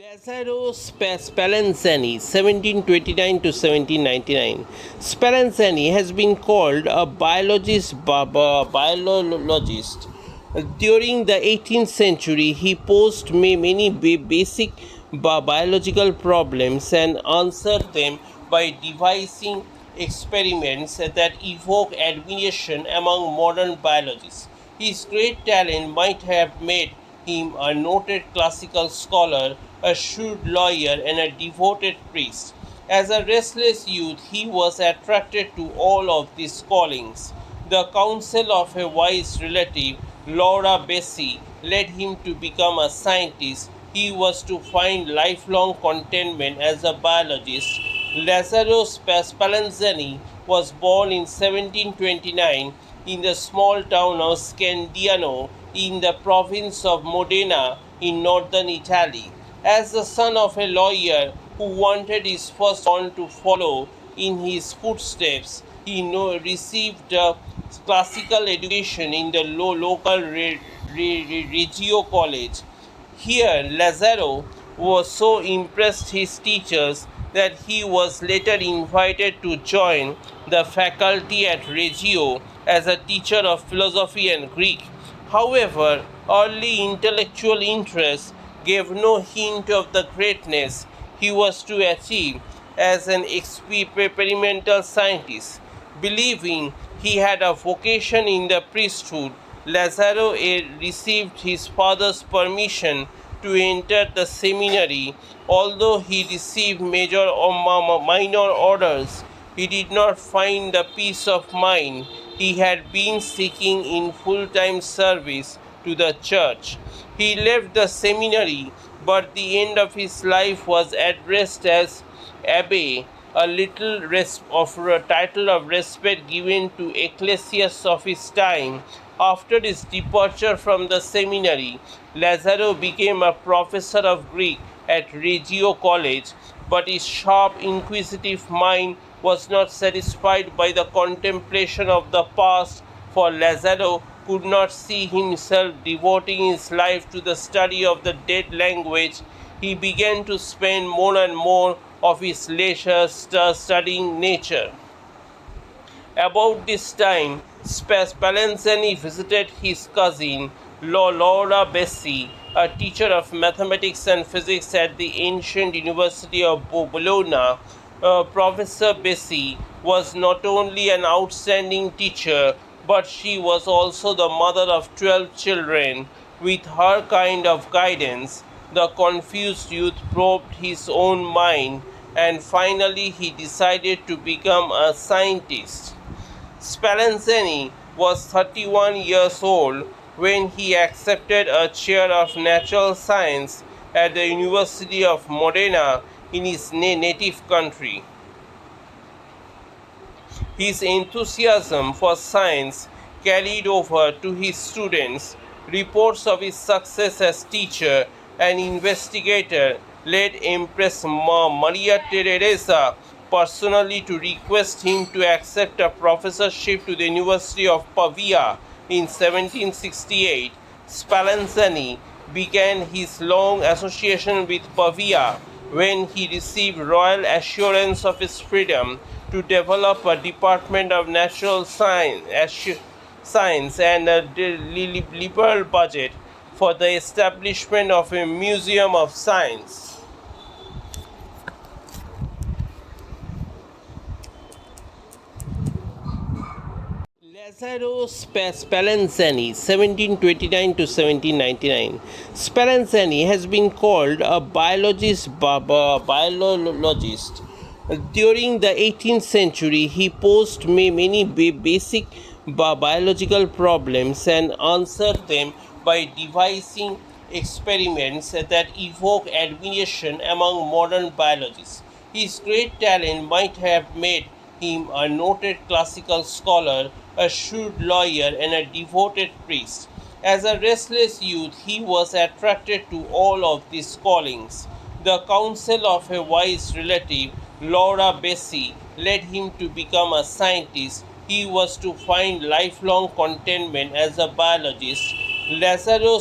Lazarro Spallanzani, 1729 to 1799. Spallanzani has been called a biologist. During the 18th century, he posed many basic biological problems and answered them by devising experiments that evoke admiration among modern biologists. His great talent might have made him a noted classical scholar, a shrewd lawyer, and a devoted priest. As a restless youth, he was attracted to all of these callings. The counsel of a wise relative, Laura Bessie, led him to become a scientist. He was to find lifelong contentment as a biologist. Lazarro Spallanzani was born in 1729 in the small town of Scandiano in the province of Modena in northern Italy. As the son of a lawyer who wanted his firstborn to follow in his footsteps, he received a classical education in the local Reggio College. Here, Lazarro was so impressed his teachers that he was later invited to join the faculty at Reggio as a teacher of philosophy and Greek. However, early intellectual interest gave no hint of the greatness he was to achieve as an experimental scientist. Believing he had a vocation in the priesthood, Lazarro received his father's permission to enter the seminary. Although he received major or minor orders, he did not find the peace of mind he had been seeking in full-time service to the church. He left the seminary, but the end of his life was addressed as Abbe, a little title of respect given to ecclesiastics of his time. After his departure from the seminary, Lazarro became a professor of Greek at Reggio College, but his sharp, inquisitive mind was not satisfied by the contemplation of the past, for Lazarro could not see himself devoting his life to the study of the dead language. He began to spend more and more of his leisure studying nature. About this time, Spallanzani visited his cousin, Laura Bessie, a teacher of mathematics and physics at the ancient University of Bologna. Professor Bessie was not only an outstanding teacher, but she was also the mother of 12 children. With her kind of guidance, the confused youth probed his own mind, and finally he decided to become a scientist. Spallanzani was 31 years old when he accepted a chair of natural science at the University of Modena in his native country. His enthusiasm for science carried over to his students. Reports of his success as teacher and investigator led Empress Maria Theresa personally to request him to accept a professorship to the University of Pavia in 1768. Spallanzani began his long association with Pavia when he received royal assurance of his freedom to develop a department of natural science and a liberal budget for the establishment of a museum of science. Lazarro Spallanzani, 1729 to 1799. Spallanzani has been called a biologist. During the 18th century, he posed many basic biological problems and answered them by devising experiments that evoke admiration among modern biologists. His great talent might have made him a noted classical scholar, a shrewd lawyer, and a devoted priest. As a restless youth, he was attracted to all of these callings. The counsel of a wise relative, Laura Bessie, led him to become a scientist. He was to find lifelong contentment as a biologist. Lazarro